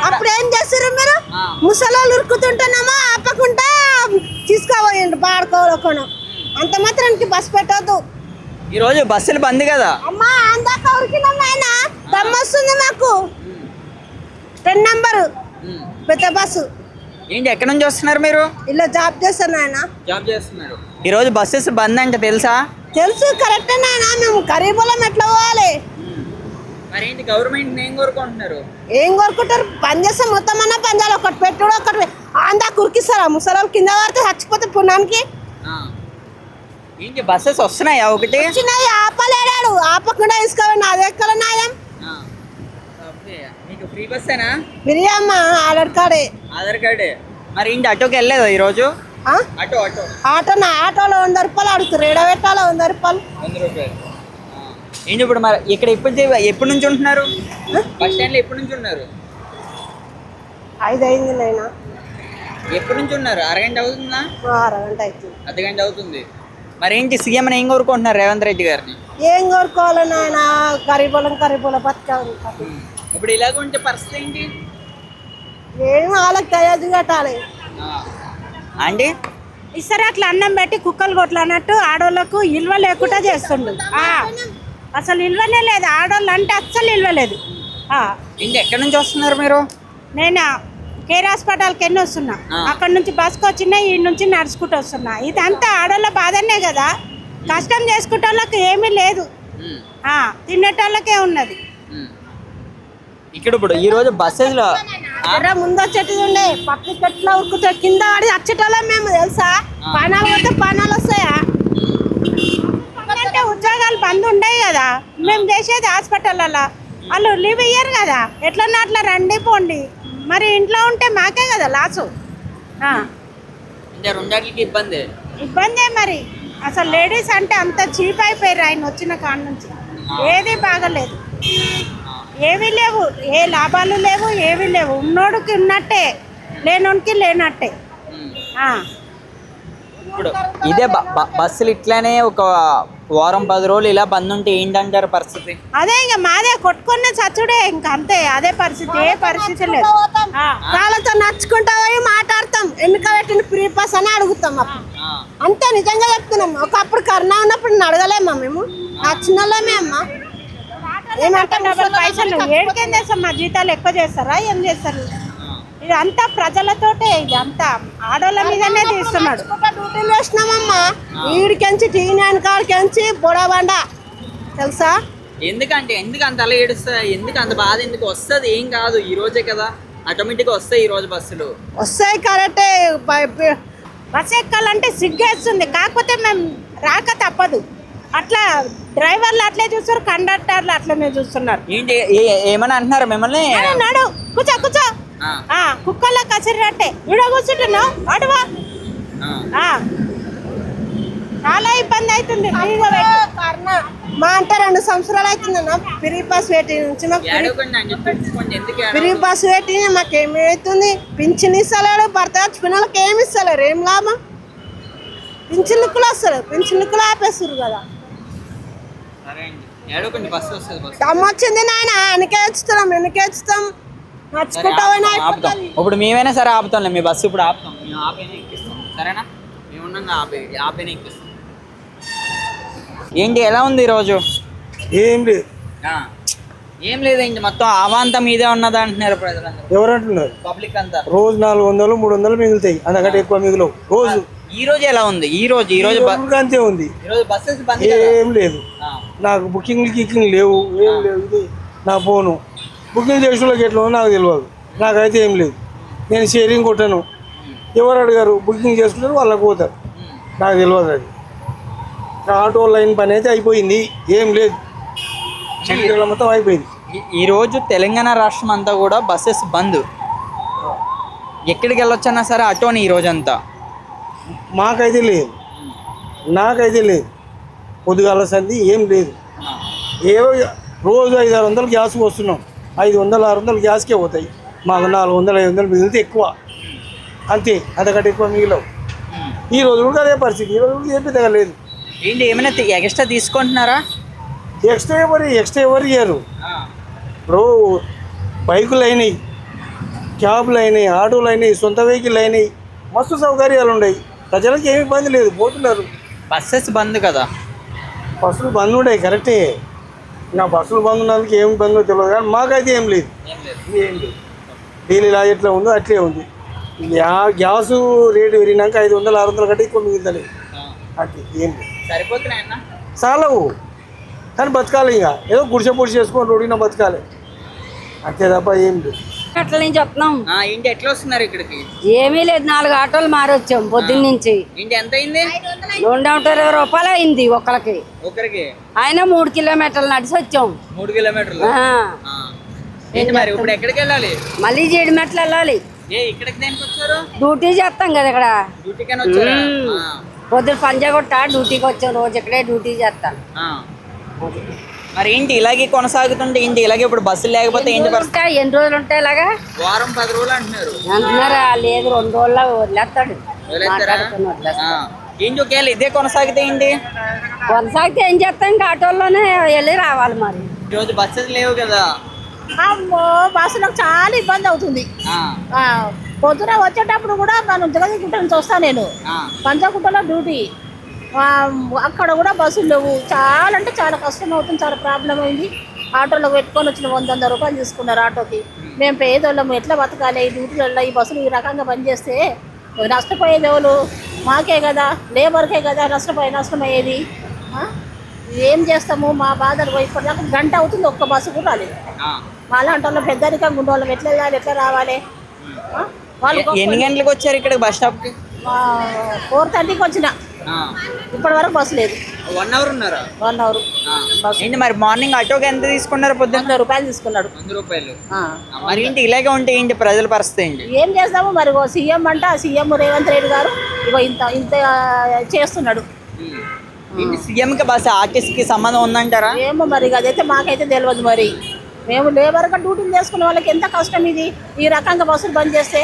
అప్పుడు ఏం చేస్తారు మీరు? ముసలోళ్ళు ఉరుకుతుంటేనేమో ఆపకుండా తీసుకోపోయిండు బాడుకోవడం. అంత మాత్రానికి బస్సు పెట్టవద్దు. ఈ రోజు బస్సులు బంద్ కదా అమ్మా. అందాక ఉరికినాం నాయన, దమ్మొస్తుంది మాకు. 10 నంబరు పెద్ద బస్సు. ఏంటి ఎక్కడి నుంచి వస్తున్నారు మీరు? ఇలా జాబ్ చేస్తాను ఆయన. జాబ్ చేస్తున్నారు. ఈ రోజు బస్సెస్ బంద్ అంటే తెలుసా? తెలుసు, కరెక్టే నాయన. మేము గరీబులం ఎట్లా పోవాలి? మరి ఏంటి గవర్నమెంట్ ఏం కోరుకుంటున్నారు? ఏం కోరుకుంటారు? పని చేస్తే మొత్తం అన్న పని చేయాలి. ఒకటి పెట్టుడు ఒకటి అందా కురికిస్తారా? ముసలి కింద పడితే చచ్చిపోతే పుణ్యానికి. ఏంటి బస్సెస్ వస్తున్నాయా? ఒకటి చిన్నవి ఆపలేడాడు, ఆపకుండా తీసుకోండి. అది ఎక్కడ న్యాయం? మీకు ఫ్రీ బస్సేనా? ఫ్రీ అమ్మా, ఆధార్ కార్డే. ఆధార్ కార్డే. మరి ఏంటి ఆటోకి వెళ్ళలేదా ఈరోజు? ఆటోనా? ఆటోలో 100 రూపాయలు అడుగుతారు. ఏడ పెట్టాలో 100 రూపాయలు. 100 రూపాయలు. ఏంటి ఇప్పుడు మరి ఇక్కడ ఎప్పటి నుంచి ఉంటున్నారు? బస్ స్టాండ్లో ఎప్పటి నుంచి ఉన్నారు? 5 అయింది నైనా. ఎప్పటి నుంచి ఉన్నారు? అరగంట అవుతుందా? అరగంట అవుతుంది. అర్ధగంట అవుతుంది. మరి ఏంటి సీఎం ఏం కోరుకుంటున్నారు రేవంత్ రెడ్డి గారిని? ఏం కోరుకోవాలి నాయన? గరీబుల బతకాలి. ఇప్పుడు ఇలాగ ఉంటే పరిస్థితి ఏంటి? ఏం వాళ్ళకి దయాజు కట్టాలి. అండి ఇసరి అట్లా అన్నం పెట్టి కుక్కలు కొట్లన్నట్టు ఆడోళ్ళకు ఇల్వ లేకుండా చేస్తుండు. అసలు ఇల్వనే లేదు. ఆడోళ్ళు అంటే అస్సలు ఇల్వలేదు. ఇంటి ఎక్కడి నుంచి వస్తున్నారు మీరు? నేను కేర్ హాస్పిటల్కి ఎన్ని వస్తున్నా. అక్కడ నుంచి బస్కి వచ్చినా ఈ నుంచి నడుచుకుంటూ వస్తున్నా. ఇదంతా ఆడోళ్ళ బాధనే కదా. కష్టం చేసుకుంటోళ్ళకి ఏమీ లేదు, తినేటోళ్ళకే ఉన్నది. ఇక్కడ ఇప్పుడు ఈ రోజు బస్సెస్ లో ముందు వచ్చేది ఉండే పక్కకి ఎట్లా ఉరుకుతా కింద పడి వచ్చేటోళ్ళం మేము. తెలుసా? పానాలు పోతే పానాలు వస్తాయా? అంటే ఉద్యోగాలు బంద్ ఉండవు కదా. మేము చేసేది హాస్పిటల్లో. వాళ్ళు లీవ్ ఇయ్యరు కదా. ఎట్లన్నా అట్లా రండి పోండి. మరి ఇంట్లో ఉంటే మాకే కదా లాసు. ఇబ్బందే మరి. అసలు లేడీస్ అంటే అంత చీప్ అయిపోయారు ఆయన వచ్చిన కాడ నుంచి. ఏది బాగలేదు, ఏమీ లేవు. ఏ లాభాలు లేవు, ఏమీ లేవు. ఉన్నోడికి ఉన్నట్టే, లేనోడికి లేనట్టే. ఇప్పుడు ఇదే బస్సులు ఇట్లానే ఒక వారం 10 రోజులు ఇలా బంద్ ఉంటే ఏంటంటారు పరిస్థితి? అదే ఇంకా మాదే కొట్టుకున్న చచ్చుడే. ఇంకా అంతే, అదే పరిస్థితి. ఏ పరిస్థితి లేదు. వాళ్ళతో నడుచుకుంటా పోయి మాట్లాడతాం. ఎన్నిక పెట్టిన ఫ్రీ పాస్ అని అడుగుతాం. అంతే, నిజంగా చెప్తున్నాం. ఒకప్పుడు కరోనా ఉన్నప్పుడు అడగలేమా మేము? నచ్చిన వాళ్ళమే అమ్మా. ఏమంటే పైసలు ఏడికేం చేస్తాం? మా జీతాలు ఎక్కువ చేస్తారా? ఏం చేస్తారు? ఇది అంతా ప్రజలతోటే. ఇది అంతా ఆడోళ్ళ మీదనే తీస్తున్నాడు. డ్యూటీలు వేసినామమ్మా. ఈడికెంచి టీనాన్ కాడికెంచి బొడబండ. తెలుసా? ఎందుకు అంత అలా ఏడుస్తా? ఎందుకు అంత బాధ? ఎందుకు వస్తుంది? ఏం కాదు, ఈ రోజే కదా ఆటోమేటిక్గా వస్తాయి. ఈ రోజు బస్సులు వస్తాయి, కరెక్టే. బస్సు ఎక్కాలంటే సిగ్గేస్తుంది. కాకపోతే మేము రాక తప్పదు. అట్లా డ్రైవర్లు అట్లే చూస్తారు, కండక్టర్లు అట్లనే చూస్తున్నారు. ఏంటి ఏమని అంటున్నారు మిమ్మల్ని? నాడు కూర్చో కూర్చో, కుక్కల్లో కసిరినట్టే విడ కూర్చుంటున్నావు. అడువా, చాలా ఇబ్బంది అవుతుంది. మా అంటే 2 సంవత్సరాలు అవుతుందన్న ఫ్రీ బస్ పెట్టి నుంచి. ఫ్రీ బస్ పెట్టి మాకేమవుతుంది? పింఛన్ ఇస్తలేడు. భర్త పిల్లలకి ఏమి ఇస్తలేరు. ఏం లాభం? పింఛన్లు వస్తారు, పింఛన్లు ఆపేస్తారు కదా. దమ్మొచ్చింది నాయన. వెనకేస్తాం ఇప్పుడు మేమైనా సరే ఆపుతాంలే మీ బస్సు. ఇప్పుడు ఆపుతాం, మేము ఆపైనా ఎక్కిస్తాం. సరేనా? మేమున్నాగా ఆపైనా ఎక్కిస్తాం. ఏంటి ఎలా ఉంది ఈరోజు? ఏం లేదండి, మొత్తం అవాంతం మీదే ఉన్నది అంటున్నారు ప్రజలందరూ. ఎవరు అంటున్నారు? పబ్లిక్ అంతా. రోజు 400 300 మిగులుతాయి, అంతకంటే ఎక్కువ మిగులవు రోజు. ఈ రోజు ఎలా ఉంది? ఈ రోజు అంతే ఉంది. బస్సెస్ ఏం లేదు. నాకు బుకింగ్ లేవు, ఏం లేవు. ఇది నా ఫోను. బుకింగ్ చేసిన వాళ్ళకి ఎట్లా నాకు తెలియదు. నాకైతే ఏం లేదు. నేను షేరింగ్ కొట్టాను. ఎవరు అడిగారు? బుకింగ్ చేసుకుంటారు, వాళ్ళకి పోతారు. నాకు తెలియదు. అది ఆటో లైన్ పని అయితే అయిపోయింది. ఏం లేదు, మొత్తం అయిపోయింది. ఈరోజు తెలంగాణ రాష్ట్రం అంతా కూడా బస్సెస్ బంద్. ఎక్కడికి వెళ్ళొచ్చన్నా సరే ఆటోని ఈ రోజంతా. మాకైతే లేదు, నాకైతే లేదు. పొద్దుగాల సంధి ఏం లేదు. ఏవో రోజు 500-600 గ్యాస్ వస్తున్నాం. 500-600 గ్యాస్కే పోతాయి. మాకు 400-500 మిగిలితే ఎక్కువ. అంతే, అంతకంటే ఎక్కువ మిగిలవు. ఈ రోజు కూడా అదే పరిస్థితి. ఈ రోజు కూడా ఏం పెద్దగా లేదు. ఏంటి ఏమైనా ఎక్స్ట్రా తీసుకుంటున్నారా? ఎక్స్ట్రా ఎవరు ఇయ్యారు? ఇప్పుడు బైకులు అయినాయి, క్యాబ్లు అయినాయి, ఆటోలు అయినాయి, సొంత వెహికల్ అయినాయి, మస్తు సౌకర్యాలు ఉన్నాయి. ప్రజలకు ఏమి ఇబ్బంది లేదు, పోతున్నారు. బస్సెస్ బంద్ కదా. బస్సులు బంద్ ఉన్నాయి కరెక్టే. నా బస్సులు బంద్ ఉన్నందుకు ఏమి బంద్ తెలియదు, కానీ మాకైతే ఏం లేదు. ఏం లేదు, ఢిల్లీలో ఎట్లా ఉందో అట్లే ఉంది. గ్యాసు రేటు పెరిగినాక 500, 600 కంటే ఎక్కువ మిగులుతలేదు. అట్లా ఏం లేదు, సరిపోతున్నాయన్న. చాలవు. కానీ బతకాలి, ఇక ఏదో గుడిసె పొడిచి చేసుకొని రోడ్డున బతకాలి అంతే తప్ప ఏం లేదు. అట్ల నుంచి వస్తున్నాం. ఏంటి ఎట్లా వస్తున్నారు ఇక్కడికి? ఏమీ లేదు, 4 ఆటోలు మారొచ్చాం పొద్దున్న నుంచి. ఏంటి ఎంత అయింది? 220 రూపాయలు అయింది ఒక్కరికి. ఒకరికి ఆయన 3 కిలోమీటర్లు నడిచి వచ్చాం. 3 కిలోమీటర్లు. ఆ, ఏంటి మరి ఇప్పుడు ఎక్కడికి వెళ్ళాలి? మళ్ళీ జీడిమెట్లు వెళ్ళాలి. ఇక్కడికి దేనికి వచ్చారు? డ్యూటీ చేస్తాం కదా ఇక్కడ. డ్యూటీకని వచ్చారా? పొద్దున పంజాగుట్ట డ్యూటీకి వచ్చాం, రోజు ఇక్కడే డ్యూటీ చేస్తాను. మరి ఏంటి ఇలాగే కొనసాగుతుంటే ఏంటి ఇలాగే ఇప్పుడు బస్సులు లేకపోతే ఏంటి పరిస్థితి? ఎన్ని రోజులు ఉంటాయి ఇలాగా? వారం 10 రోజులు అంటున్నారు. అంటున్నారా? లేదు, 2 రోజుల్లో వదిలేస్తాడు. వదిలేస్తారా? మాట్లాడుకుని వదిలేస్తాడు. ఏంటి ఒకవేళ ఇదే కొనసాగితే ఏంటి? కొనసాగితే ఏం చేస్తాం, ఇంకా ఆటోల్లోనే వెళ్ళి రావాలి. మరి ఈరోజు బస్సెస్ లేవు కదా. అమ్మో బస్సులకు చాలా ఇబ్బంది అవుతుంది. పొద్దున వచ్చేటప్పుడు కూడా మనం జగదిగుట్ట నుంచి వస్తాను నేను, పంచగుట్టలో డ్యూటీ. అక్కడ కూడా బస్సులు లేవు. చాలా అంటే చాలా కష్టం అవుతుంది, చాలా ప్రాబ్లం అయింది. ఆటోలో పెట్టుకొని వచ్చిన 100 రూపాయలు తీసుకున్నారు ఆటోకి. మేము పేదోళ్ళము, ఎట్లా బతకాలి? ఈ డ్యూటీలలో ఈ బస్సులు ఈ రకంగా పనిచేస్తే నష్టపోయేది ఎవరు? మాకే కదా, లేబర్కే కదా నష్టమయ్యేది. ఏం చేస్తాము? మా బాధలు ఇప్పటిదాకా గంట అవుతుంది, ఒక్క బస్సు కూడా రాలేదు. అలాంటి వాళ్ళు పెద్దరికంగా ఉండే వాళ్ళం ఎట్లా వెళ్ళాలి, ఎట్లా రావాలి? వాళ్ళు ఎన్ని గంటలకు వచ్చారు ఇక్కడ బస్ స్టాప్కి? 4:30కి వచ్చిన, ఇప్పటి వరకు బస్సు లేదు. 1 అవర్ ఉన్నారా? 1 అవర్. ఏంటి మరి మార్నింగ్ ఆటోకి ఎంత తీసుకున్నారు? పొద్దున్న 100 రూపాయలు తీసుకున్నాడు. 100 రూపాయలు. మరి ఏంటి ఇలాగే ఉంటే ఏంటి ప్రజల పరిస్థితి ఏంటి? ఏం చేస్తాము మరి? సీఎం అంట, సీఎం రేవంత్ రెడ్డి గారు ఇగో ఇంత చేస్తున్నాడు. సీఎంకి బస్ ఆర్టీసీకి సంబంధం ఉందంటారా? ఏమో మరి, అదైతే మాకైతే తెలియదు. మరి మేము లేబర్గా డ్యూటీలు చేసుకునే వాళ్ళకి ఎంత కష్టం ఇది, ఈ రకంగా బస్సులు బంద్ చేస్తే.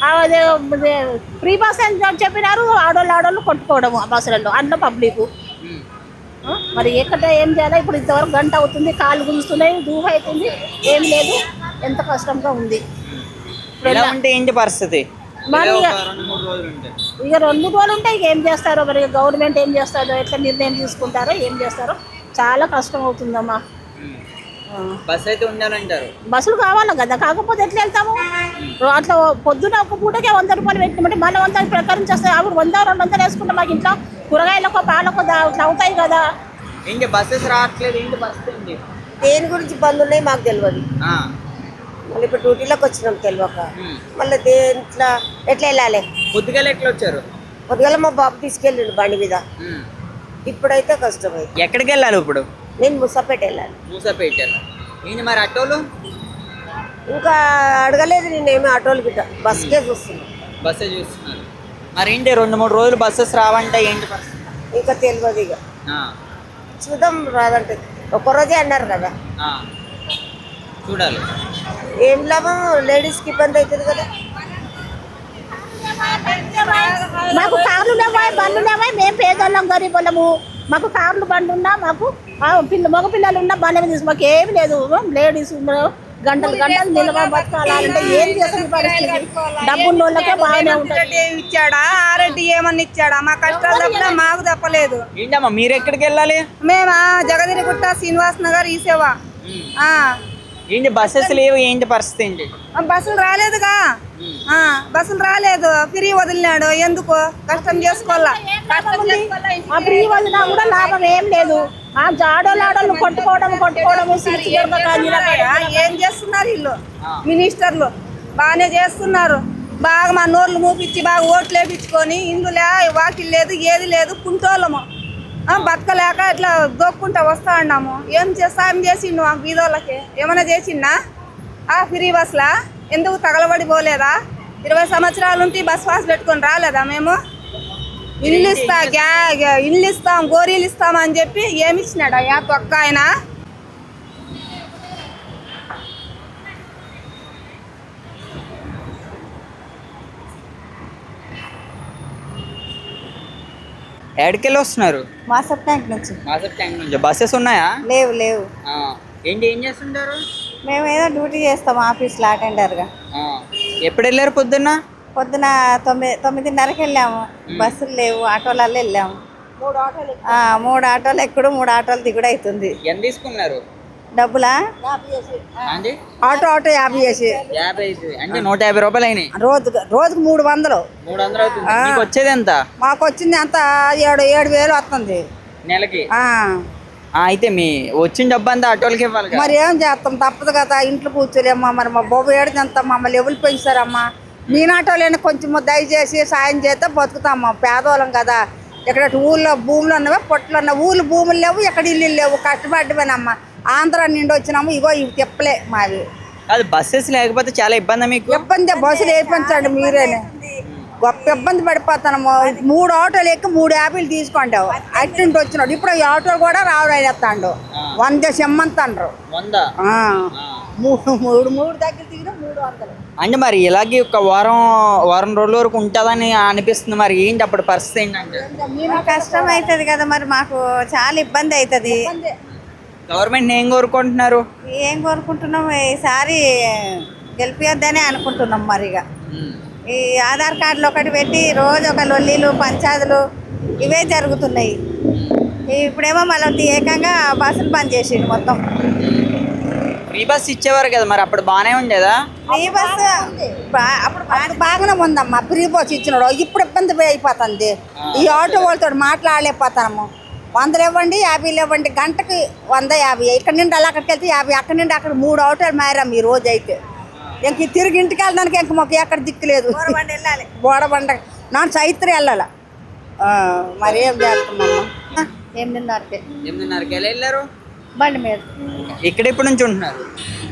అదే ఫ్రీ బస్ అని చెప్పినారు, ఆడోళ్ళు కొట్టుకోవడము ఆ బస్సులలో, అందులో పబ్లిక్. మరి ఎక్కడ ఏం చేయాలి? ఇప్పుడు ఇంతవరకు గంట అవుతుంది, కాళ్ళు గుంజుతున్నాయి, దూహ అవుతుంది, ఏం లేదు, ఎంత కష్టంగా ఉంది. ఇలా ఉంటే ఏంటి పరిస్థితి? మరి ఇక 2 రోజులు ఉంటాయి, ఇక ఏం చేస్తారో మరి గవర్నమెంట్ ఏం చేస్తారో, ఎట్లా నిర్ణయం తీసుకుంటారో, ఏం చేస్తారో, చాలా కష్టం అవుతుందమ్మా. బస్ అయితే ఉండాలంటారు. బస్సులు కావాలా కదా, కాకపోతే ఎట్లా వెళ్తాము? అట్లా పొద్దున ఒక పూటకే 100 రూపాయలు పెట్టినామంటే మళ్ళీ 100 ప్రకారం చేస్తాయి. అప్పుడు 100-200 వేసుకుంటే మాకు ఇంట్లో కూరగాయలకు పాలకు ఇట్లా అవుతాయి కదా. ఏంటి బస్సెస్ రావట్లేదు, ఏంటి పరిస్థితి? దేని గురించి బంద్ ఉన్నాయి మాకు తెలియదు. మళ్ళీ ఇప్పుడు డ్యూటీలోకి వచ్చినాం తెలియక, మళ్ళీ దేంట్లో ఎట్లా వెళ్ళాలి? పొద్దుగాల ఎట్లా వచ్చారు? పొద్దుగల మా బాబు తీసుకెళ్ళిండు బండి మీద. ఇప్పుడైతే కష్టమైంది. ఎక్కడికి వెళ్ళాలి ఇప్పుడు? నేను ముసాపేట వెళ్ళాలి. మూసాపేట. ఏంటి మరి ఆటోలు? ఇంకా అడగలేదు నేనేమి ఆటోలు గిట్ట, బస్కే చూస్తున్నాను. బస్సే చూస్తున్నారు. మరి ఏంటి 2-3 రోజులు బస్సెస్ రావంటే ఏంటి పరిస్థితి? ఇంకా తెలియదు, ఇక చూద్దాం. రాదంటే ఒక్కరోజే అన్నారు కదా, చూడాలి. ఏం లాభం? లేడీస్కి ఇబ్బంది అవుతుంది కదా. మాకు కార్లు లేవా, బండ్లు లేవా? మేము పేదోళ్ళం, గరీబోళ్ళము. మాకు కార్లు బండ్లు ఉన్నా, మాకు మగ పిల్లలు ఉన్నా బండ్ల మీద మాకు ఏమి లేదు. లేడీస్ గంటలు నిలబడి బతకాలంటే ఏం చేస్తుంది పరిస్థితి? డబ్బున్న వాళ్ళకే బాగానే ఉంటుంది. ఇచ్చాడా ఆరెడ్డి ఏమన్నా ఇచ్చాడా? మా కష్టాలు తప్ప మాకు తప్పలేదు. ఏంటమ్మా మీరు ఎక్కడికి వెళ్ళాలి? మేమా జగదిరిగుట్ట శ్రీనివాస్ నగర్ ఈ సేవ. ఏంటి బస్సెస్ లేవు, ఏంటి పరిస్థితి ఏంటి? బస్సులు రాలేదుగా, బస్సులు రాలేదు, ఫ్రీ వదిలినాడు. ఎందుకు కష్టం చేసుకోవాలా? ఫ్రీ వదిలినా కూడా లాభం ఏం లేదు. ఆడోళ్ళు కొట్టుకోవడం ఏం చేస్తున్నారు వీళ్ళు మినిస్టర్లు? బాగానే చేస్తున్నారు. బాగా మా నోర్లు మూపించి బాగా ఓట్లు వేపించుకొని ఇందులో వాకిల్ లేదు, ఏది లేదు, కుంటోళ్ళము బతకలేక ఇట్లా దొక్కుంటా వస్తా ఉన్నాము. ఏం సాయం చేసిండు మాకు బీదోళ్ళకి? ఏమైనా చేసిండా? ఫ్రీ బస్లా ఎందుకు తగలబడి పోలేదా? 20 సంవత్సరాల నుండి బస్ పాస్ పెట్టుకొని రాలేదా మేము? ఇల్లు ఇస్తాం, గోరీలు ఇస్తాం అని చెప్పి ఏమి ఇచ్చినాడు అయ్యా తొక్క ఆయన? ఎక్కడికెళ్ళి వస్తున్నారు? మాసప్ ట్యాంక్ నుంచి. మాసప్ ట్యాంక్ నుంచి. బస్సెస్ ఉన్నాయా? లేవు. ఏంటి ఏం చేస్తుంటారు? మేము ఏదో డ్యూటీ చేస్తాం ఆఫీస్లో అటెండర్గా. ఎప్పుడు వెళ్ళారు పొద్దున్న? పొద్దున 9:30కి వెళ్ళాము. బస్సులు లేవు, ఆటోలలో వెళ్ళాము. 3 ఆటోలు ఎక్కుడు 3 ఆటోలు దిగుడు అవుతుంది. ఎంత తీసుకున్నారు డబ్బులా? అండి? ఆటో 50 చేసి 50 అంటే 150 రూపాయలు అయినాయి. రోజుకు 300. 300 అవుతుంది. మీకు వచ్చేది ఎంత? మాకు వచ్చింది అంత 7,000 వస్తుంది నెలకి. అయితే మీ వచ్చిన డబ్బు అంతా ఆటోలకి ఇవ్వాలి కదా. మరి ఏం చేస్తాం, తప్పదు కదా. ఇంట్లో కూర్చోలేమ్మా. మరి మా బాబు ఏడు ఎంత మమ్మల్ని ఎవరు పెంచారమ్మా. మీ నాటోళ్ళని కొంచెం దయచేసి సాయం చేస్తే బతుకుతామ్మా. పేదవాళ్ళం కదా. ఇక్కడ ఊళ్ళో భూములు ఉన్నవా, పొట్లు ఉన్న ఊళ్ళు భూములు లేవు, ఎక్కడ ఇల్లు లేవు. కష్టపడ్డమేనమ్మా. ఆంధ్ర నిండి వచ్చినాము. ఇగో ఇవి తిప్పలే మావి. అది బస్సెస్ లేకపోతే చాలా ఇబ్బంది మీకు. ఇబ్బంది బస్సులు వేయించండి మీరేనే. గొప్ప ఇబ్బంది పడిపోతాము. 3 ఆటోలు ఎక్కి 3 యాపిల్ తీసుకుంటావు. అట్టింటి వచ్చినాడు. ఇప్పుడు ఈ ఆటోలు కూడా రావడాస్తాడు. 100 సెమ్మంతాండ్రు. 100. 3 దగ్గర దిగిన 300. అంటే మరి ఇలాగే ఒక వారం రోజుల వరకు ఉంటుందని అనిపిస్తుంది. మరి ఏంటి అప్పుడు పరిస్థితి ఏంటంటే? కష్టం అవుతుంది కదా. మరి మాకు చాలా ఇబ్బంది అవుతుంది. గవర్నమెంట్ ఏం కోరుకుంటున్నారు? ఏం కోరుకుంటున్నాం, ఈసారి గెలిపియొద్దనే అనుకుంటున్నాం. మరిగా ఈ ఆధార్ కార్డులు ఒకటి పెట్టి రోజు ఒక లొల్లీలు పంచాయతీలు ఇవే జరుగుతున్నాయి. ఇప్పుడేమో మళ్ళీ ఏకంగా బస్సులు బంద్ చేసిండు మొత్తం. ఫ్రీ బస్ ఇచ్చేవారు కదా, మరి అప్పుడు బాగానే ఉండేదా? ఫ్రీ బస్ అప్పుడు బాగానే ఉందమ్మా. ఫ్రీ బస్ ఇచ్చినాడు. ఇప్పుడు ఇబ్బంది అయిపోతుంది. ఈ ఆటో వాళ్ళతో మాట్లాడలేకపోతాము. 100 ఇవ్వండి, 50 ఇవ్వండి. గంటకి 150. ఇక్కడ నుండి అలా అక్కడికి వెళ్తే 50. అక్కడి నుండి అక్కడ 3 ఆటోలు మారాం ఈ రోజు అయితే. ఇంక తిరిగి ఇంటికి వెళ్ళడానికి ఇంక మాకు ఎక్కడ దిక్కులేదు. బోడబండ నా చైత్ర వెళ్ళాల. మరి ఏం చేస్తామమ్మా. 8:30కి వెళ్ళారు బండి మీద. ఇక్కడ ఎప్పటి నుంచి ఉంటున్నారు?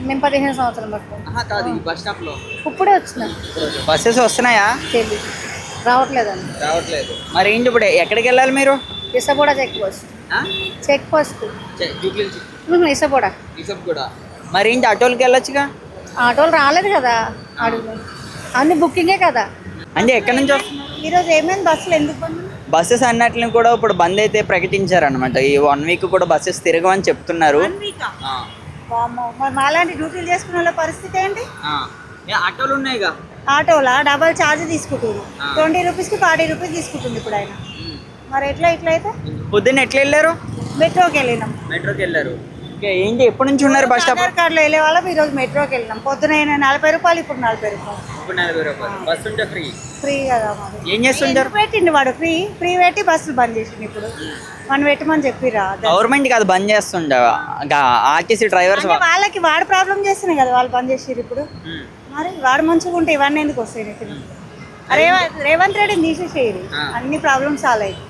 మేము 15 సంవత్సరాలు పడుతుంది. కాదు, ఈ బస్ స్టాప్ లో ఇప్పుడే వచ్చినాం. బస్సెస్ వస్తున్నాయా? రావట్లేదండి. రావట్లేదు. మరి ఏంటి ఇప్పుడు ఎక్కడికి వెళ్ళాలి మీరు? Isaboda check post. Check post Isaboda. కూడా మరి ఏంటి ఆటోలకి వెళ్ళొచ్చుగా? ఆటోలు రాలేదు కదా. అడుగు అన్ని బుకింగే కదా. అంటే ఎక్కడి నుంచి వస్తున్నారు? ఈరోజు ఏమైంది బస్సులు ఎందుకు బంద్? బస్సెస్ అన్నట్లని కూడా ఇప్పుడు బంద్ అయితే ప్రకటించారనమాట. ఈ 1 వీక్ కూడా బస్సెస్ తిరగవని చెప్తున్నారు. మరి మాలాంటి డ్యూటీలు చేసుకునే వాళ్ళ పరిస్థితి ఏంటి? ఆటోలు ఉన్నాయిగా. ఆటోలా డబల్ ఛార్జ్ తీసుకుంటుంది. 20 రూపీస్కి 40 రూపీస్ తీసుకుంటుంది ఇప్పుడు ఆయన. మరి ఎట్లా అయితే? పొద్దున్న ఎట్లా వెళ్ళారు? మెట్రోకి వెళ్ళినాం. మెట్రోకి వెళ్ళారు. ఏంటి ఎప్పటి నుంచి ఉన్నారు బస్ స్టాప్? ఆధార్ కార్డులో వెళ్ళే వాళ్ళం ఈరోజు మెట్రోకి వెళ్ళినాం. పొద్దున 40 రూపాయలు, ఇప్పుడు 40 రూపాయలు. ఇప్పుడు 40 రూపాయలు. బస్ ఉంటే ఫ్రీ కదా. ఏం చేస్తుంటారు? పెట్టిండు వాడు ఫ్రీ పెట్టి బస్సులు బంద్ చేసిండు. ఇప్పుడు మనం పెట్టమని చెప్పిరా. గవర్నమెంట్ కాదు బంద్ చేస్తుండే, ఆర్టీసీ డ్రైవర్స్ వాళ్ళకి వాడు ప్రాబ్లం చేస్తున్నాయి కదా వాళ్ళు బంద్ చేసిరు. ఇప్పుడు మరి వాడు మంచిగా ఉంటే ఇవన్నీ ఎందుకు వస్తాయి? రేవంత్ రెడ్డిని తీసేసేయరు, అన్ని ప్రాబ్లమ్స్ సాల్వ్ అయ్యాయి.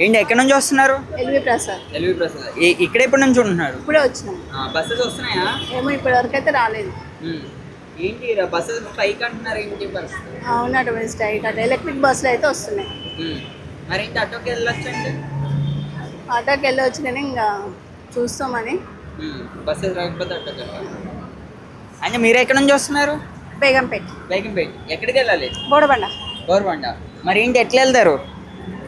ఏంటి ఎక్కడి నుంచి వస్తున్నారు? ఎల్వి ప్రసాద్. ఇక్కడ ఎప్పటి నుంచి ఉంటున్నారు? ఇప్పుడే వచ్చినాం. బస్సెస్ వస్తున్నాయా? ఏమో ఇప్పటి వరకు అయితే రాలేదు. ఏంటి బస్సెస్ స్ట్రైక్ అంటున్నారు, ఏంటి పరిస్థితి? అవును, అటువంటి స్ట్రైక్ అంటే ఎలక్ట్రిక్ బస్సులు అయితే వస్తున్నాయి. మరి ఏంటి ఆటోకి వెళ్ళొచ్చండి? ఆటోకి వెళ్ళి వచ్చి నేను ఇంకా చూస్తామని. బస్సెస్ రాకపోతే ఆటోకి అంటే మీరు ఎక్కడి నుంచి వస్తున్నారు? బేగంపేట. ఎక్కడికి వెళ్ళాలి? బోడబండ. మరి ఏంటి ఎట్లా వెళ్తారు?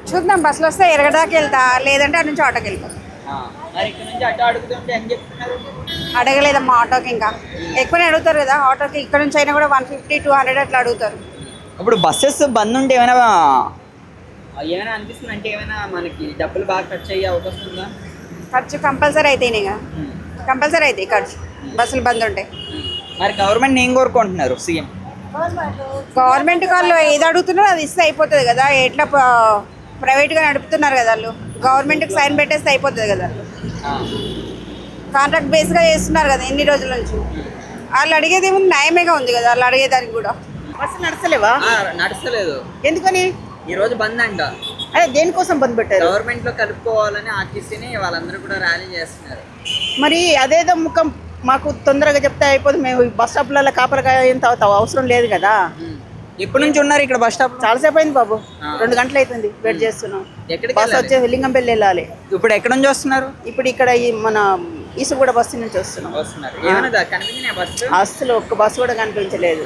చూద్దాం, బస్సులు వస్తే ఎరగడానికి వెళ్తా, లేదంటే అటు నుంచి ఆటోకి వెళ్తాం. మరి ఇక్కడ నుంచి ఆటో అడుగుతుంటే ఏం చెప్తున్నారు? అడగలేదమ్మా ఆటోకి. ఇంకా ఎక్కువనే అడుగుతారు కదా ఆటోకి. ఇక్కడ నుంచి అయినా కూడా 150-200 అట్లా అడుగుతారు. ఇప్పుడు బస్సెస్ బంద్ ఉంటే ఏమైనా అనిపిస్తుంది అంటే ఏమైనా మనకి డబ్బులు బాగా ఖర్చు అయ్యే అవకాశం ఉందా? ఖర్చు కంపల్సరీ అయితేనే కదా. కంపల్సరీ అవుతాయి ఖర్చు బస్సులు బంద్ ఉంటాయి. మరి గవర్నమెంట్ ఏం కోరుకుంటున్నారు సీఎం? గవర్నమెంట్ వాళ్ళు ఏది అడుగుతున్నారో అది ఇస్తే అయిపోతుంది కదా. ఎట్లా ప్రైవేట్గా నడుపుతున్నారు కదా వాళ్ళు. గవర్నమెంట్కి సైన్ పెట్టేస్తే అయిపోతుంది కదా. కాంట్రాక్ట్ బేస్గా చేస్తున్నారు కదా ఎన్ని రోజుల నుంచి. వాళ్ళు అడిగేది ఏముంది, న్యాయమేగా ఉంది కదా వాళ్ళు అడిగేదానికి కూడా. బస్సు నడుస్తలేవా? నడుస్తలేదు. ఎందుకని? ఈ రోజు బంద్ అంట. అదే దేనికోసం బంద్ పెట్టారు? గవర్నమెంట్ లో కలుపుకోవాలని ఆర్టీసీని వాళ్ళందరూ కూడా ర్యాలీ చేస్తున్నారు. మరి అదేదో ముఖం మాకు తొందరగా చెప్తే అయిపోతుంది. మేము బస్ స్టాప్లలో కాపలగా ఏం అవసరం లేదు కదా. ఎప్పటి నుంచి ఉన్నారు ఇక్కడ బస్ స్టాప్? చాలాసేపు అయింది బాబు, 2 గంటలు అవుతుంది వెయిట్ చేస్తున్నాం. బస్ వచ్చే లింగంపల్లి వెళ్ళాలి. ఇప్పుడు ఎక్కడ నుంచి వస్తున్నారు? ఇప్పుడు ఇక్కడ ఈ మన ఈసుగూడ బస్సు నుంచి వస్తున్నాం. అసలు ఒక్క బస్సు కూడా కనిపించలేదు.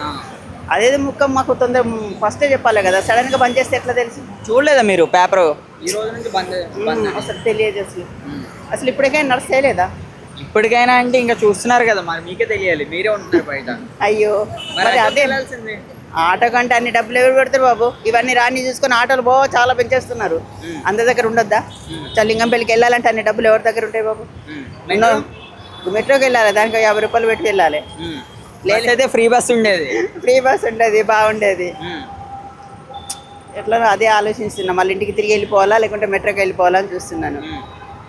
అదేదో ముఖం మాకు తొందర ఫస్టే చెప్పాలి కదా. సడన్ గా బంద్ చేస్తే ఎట్లా తెలుసు? చూడలేదా మీరు పేపర్? ఈ రోజు నుంచి బంద్ అసలు తెలియదు అసలు. ఇప్పటికైనా నడుస్తేలేదా? ఇప్పటికైనా అంటే ఇంకా చూస్తున్నారు కదా, మరి మీకే తెలియాలి, మీరే ఉంటున్నారు బయట. అయ్యో మరి మరి ఆటోకి అదే వెళ్ళాల్సిందే. ఆటో కంటే అన్ని డబ్బులు ఎవరు పెడతారు బాబు? ఇవన్నీ రాని చూసుకొని ఆటోలు చాలా పెంచేస్తున్నారు. అందరి దగ్గర ఉండొద్దా? లింగంపల్లికి వెళ్ళాలంటే అన్ని డబ్బులు ఎవరి దగ్గర ఉంటాయి బాబు? మెట్రోకి వెళ్ళాలి, దానికి 50 రూపాయలు పెట్టి వెళ్ళాలి. లేదైతే ఫ్రీ బస్ ఉండేది. ఫ్రీ బస్ ఉండేది, బాగుండేది. ఎట్లా అదే ఆలోచిస్తున్నా, మళ్ళీ ఇంటికి తిరిగి వెళ్ళిపోవాలా లేకుంటే మెట్రోకి వెళ్ళిపోవాలా అని చూస్తున్నాను.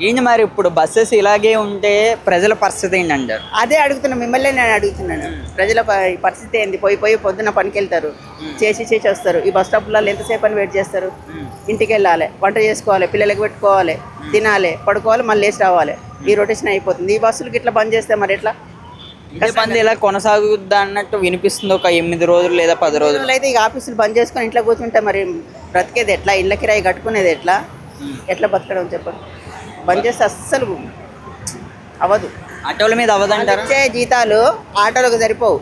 ఏంటి మరి ఇప్పుడు బస్సెస్ ఇలాగే ఉంటే ప్రజల పరిస్థితి ఏంటంటారు? అదే అడుగుతున్నా, మిమ్మల్ని నేను అడుగుతున్నాను. ప్రజల పరిస్థితి ఏంది? పోయి పొద్దున్న పనికి వెళ్తారు, చేసి వస్తారు. ఈ బస్ స్టాప్లలో ఎంతసేపు అని వెయిట్ చేస్తారు? ఇంటికి వెళ్ళాలి, వంట చేసుకోవాలి, పిల్లలకి పెట్టుకోవాలి, తినాలి, పడుకోవాలి, మళ్ళీ లేచి రావాలి. ఈ రొటేషన్ అయిపోతుంది. ఈ బస్సులకి ఇట్లా బంద్ చేస్తే మరి ఎట్లా? మంది ఇలా కొనసాగుద్దా అన్నట్టు వినిపిస్తుంది. ఒక 8 రోజులు లేదా 10 రోజులు అయితే ఇక ఆఫీసులు బంద్ చేసుకొని ఇంట్లో కూర్చుంటే మరి బ్రతికేది ఎట్లా? ఇళ్ళ కిరాయి కట్టుకునేది ఎట్లా? ఎట్లా బతకడం చెప్పండి? బంద్ చేస్తే అస్సలు అవ్వదు. ఆటోల మీద అవ్వదంటారా? వచ్చే జీతాలు ఆటోలకు సరిపోవు.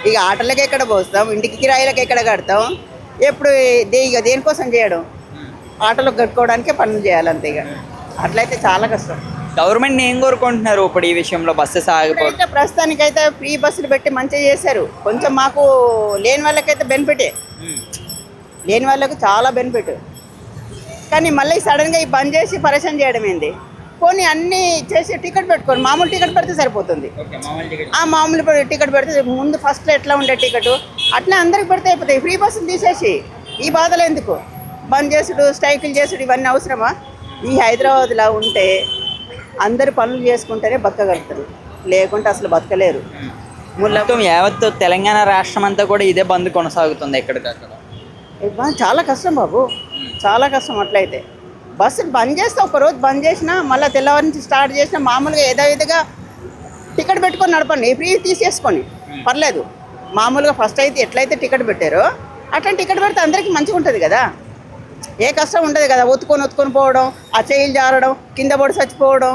ఇక ఆటోలకి ఎక్కడ పోస్తాం, ఇంటికి కిరాయిలకు ఎక్కడ కడతాం? ఎప్పుడు ఇక దేనికోసం చేయడం? ఆటోలకు కట్టుకోవడానికే పనులు చేయాలి అంతే. ఇక అట్లయితే చాలా కష్టం. గవర్నమెంట్ ఏం కోరుకుంటున్నారు ఇప్పుడు ఈ విషయంలో? బస్సెస్ ఆగిపోతే అయితే ప్రస్తుతానికైతే ఫ్రీ బస్సులు పెట్టి మంచిగా చేశారు. కొంచెం మాకు లేని వాళ్ళకైతే బెనిఫిటే, లేని వాళ్ళకు చాలా బెనిఫిట్. కానీ మళ్ళీ సడన్గా ఈ బంద్ చేసి పరేషాన్ చేయడం ఏంది? పోనీ అన్నీ చేసి టికెట్ పెట్టుకోండి, మామూలు టికెట్ పెడితే సరిపోతుంది. మామూలు టికెట్ పెడితే ముందు ఫస్ట్లో ఎట్లా ఉండే టికెట్ అట్లా అందరికి పెడితే అయిపోతాయి. ఫ్రీ బస్సులు తీసేసి ఈ బాధలు ఎందుకు? బంద్ చేసుడు, స్ట్రైకులు చేసుడు ఇవన్నీ అవసరమా? ఈ హైదరాబాద్లో ఉంటే అందరు పనులు చేసుకుంటేనే బతకగలుగుతారు, లేకుంటే అసలు బతకలేరు. మొత్తం యావత్ తెలంగాణ రాష్ట్రం అంతా కూడా ఇదే బంద్ కొనసాగుతుంది ఎక్కడికక్కడ. చాలా కష్టం బాబు, చాలా కష్టం. అట్లయితే బస్సులు బంద్ చేస్తే ఒకరోజు బంద్ చేసినా మళ్ళీ తెల్లవారి నుంచి స్టార్ట్ చేసినా మామూలుగా ఏదో టికెట్ పెట్టుకొని నడపండి, ఫ్రీ తీసేసుకొని పర్లేదు. మామూలుగా ఫస్ట్ అయితే ఎట్లయితే టికెట్ పెట్టారో అట్లా టికెట్ పెడితే అందరికీ మంచిగా ఉంటుంది కదా, ఏ కష్టం ఉండదు కదా. ఒత్తుకొని పోవడం, ఆ చేయిలు జారడం, కింద పడి చచ్చిపోవడం,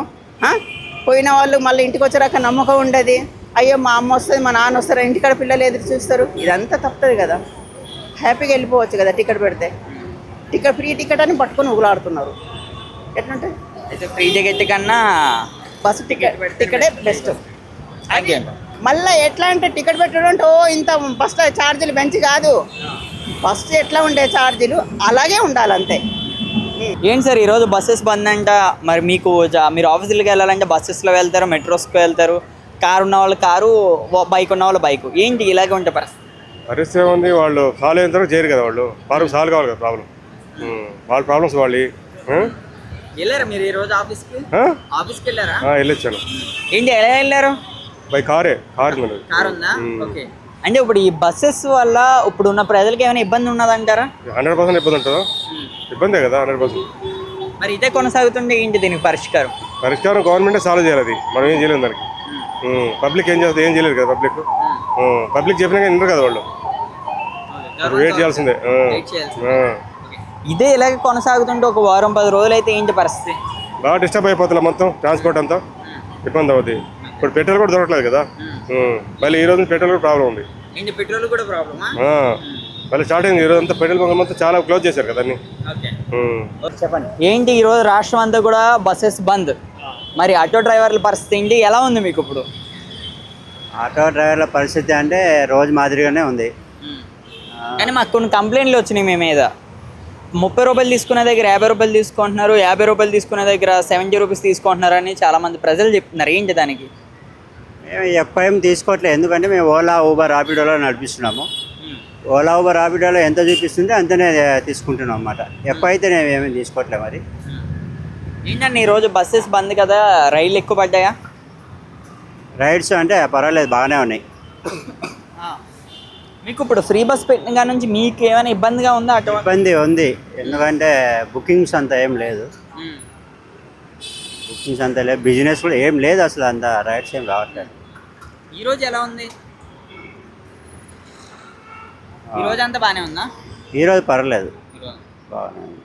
పోయిన వాళ్ళు మళ్ళీ ఇంటికి వచ్చాక నమ్మకం ఉండదు. అయ్యో మా అమ్మ వస్తుంది, మా నాన్న వస్తారు, ఇంటికాడ పిల్లలు ఎదురు చూస్తారు. ఇదంతా తప్పుతుంది కదా. హ్యాపీగా వెళ్ళిపోవచ్చు కదా టికెట్ పెడితే. ఫ్రీ టికెట్ అని పట్టుకొని ఊగులాడుతున్నారు. ఎట్లుంటుంది? అయితే ఫ్రీ టికెట్ కన్నా బస్సు టికెటే బెస్ట్. మళ్ళీ ఎట్లా అంటే టికెట్ పెట్టడం అంటే ఇంత బస్ ఛార్జీలు పెంచి కాదు, ఫస్ట్ ఎట్లా ఉండే ఛార్జీలు అలాగే ఉండాలి అంతే. ఏంటి సార్ ఈరోజు బస్సెస్ బంద్ అంట, మరి మీకు మీరు ఆఫీసులకి వెళ్ళాలంటే బస్సెస్లో వెళ్తారు, మెట్రోస్కి వెళ్తారు, కారు ఉన్న వాళ్ళు కారు, బైక్ ఉన్న వాళ్ళు బైక్. ఏంటి ఇలాగే ఉంటే పరిస్థితి ఏముంది? వాళ్ళు సాల్వ్ అయిన తర్వాత చేయరు కదా, వాళ్ళు సాల్వ్ కావాలి కదా ప్రాబ్లం. వాళ్ళ ప్రాబ్లమ్స్ వాళ్ళు. వెళ్ళారా మీరు ఈరోజు ఆఫీస్కి వెళ్ళారా? వెళ్ళొచ్చాను. ఏంటి ఎలా వెళ్ళారు? బై కారు ఉందా? ఓకే. అంటే ఇప్పుడు ఈ బస్సెస్ వల్ల ఇప్పుడు ఉన్న ప్రజలకి ఏమైనా ఇబ్బంది ఉన్నదంటారా? 100% ఇబ్బంది ఉంటుందా? ఇబ్బందే కదా 100%. మరి ఇదే కొనసాగుతుంటే ఏంటి దీనికి పరిష్కారం? గవర్నమెంటే సాల్వ్ చేయాలి, అది మనం ఏం చేయలేము దానికి. పబ్లిక్ ఏం చేస్తుంది? ఏం చేయలేదు కదా పబ్లిక్ చెప్పినా కానీ వినరు కదా వాళ్ళు. వెయిట్ చేయాల్సిందే. ఇదే ఇలాగే కొనసాగుతుంటే ఒక వారం 10 రోజులు అయితే ఏంటి పరిస్థితి? బాగా డిస్టర్బ్ అయిపోతుంది మొత్తం, ట్రాన్స్పోర్ట్ అంతా ఇబ్బంది అవుతుంది. ఇప్పుడు పెట్రోల్ కూడా దొరకలేదు కదా, మళ్ళీ ఈ రోజు పెట్రోల్ కూడా ప్రాబ్లం ఉంది. పెట్రోల్ కూడా ప్రాబ్లమా? మళ్ళీ స్టార్టింగ్ ఈరోజు అంతా పెట్రోల్ బంక్ అంతా చాలా క్లోజ్ చేశారు కదా అన్ని. చెప్పండి, ఏంటి ఈరోజు రాష్ట్రం అంతా కూడా బస్సెస్ బంద్, మరి ఆటో డ్రైవర్ల పరిస్థితి ఏంటి, ఎలా ఉంది మీకు ఇప్పుడు? ఆటో డ్రైవర్ల పరిస్థితి అంటే రోజు మాదిరిగానే ఉంది. కానీ మాకు కొన్ని కంప్లైంట్లు వచ్చినాయి మీ మీద. 30 రూపాయలు తీసుకునే దగ్గర 50 రూపాయలు తీసుకుంటున్నారు, 50 రూపాయలు తీసుకునే దగ్గర 70 రూపీస్ తీసుకుంటున్నారని చాలామంది ప్రజలు చెప్తున్నారు. ఏంటి దానికి? మేము ఎక్కువ ఏం తీసుకోవట్లేదు, ఎందుకంటే మేము ఓలా ఊబర్ రాపిడోలో నడిపిస్తున్నాము. ఓలా ఊబర్ రాపిడోలో ఎంత చూపిస్తుంటే అంతనే తీసుకుంటున్నాం అన్నమాట. ఎక్కువ అయితే మేము ఏమేమి తీసుకోవట్లేదు. మరి ఏంటండి ఈరోజు బస్సెస్ బంద్ కదా, రైళ్ళు ఎక్కువ పడ్డాయా? రైడ్స్ అంటే పర్వాలేదు, బాగానే ఉన్నాయి. మీకు ఇప్పుడు ఫ్రీ బస్ పెట్టిన కాడ నుంచి మీకు ఏమైనా ఇబ్బందిగా ఉందా? అటు ఇబ్బంది ఉంది, ఎందుకంటే బుకింగ్స్ అంతా ఏం లేదు. బుకింగ్స్ అంతా లేదు, బిజినెస్ కూడా ఏం లేదు, అసలు అంత రైడ్స్ ఏం రావట్లేదు. ఈరోజు ఎలా ఉంది? ఈరోజు అంతా బాగానే ఉందా? ఈరోజు పర్వాలేదు, బాగానే ఉంది.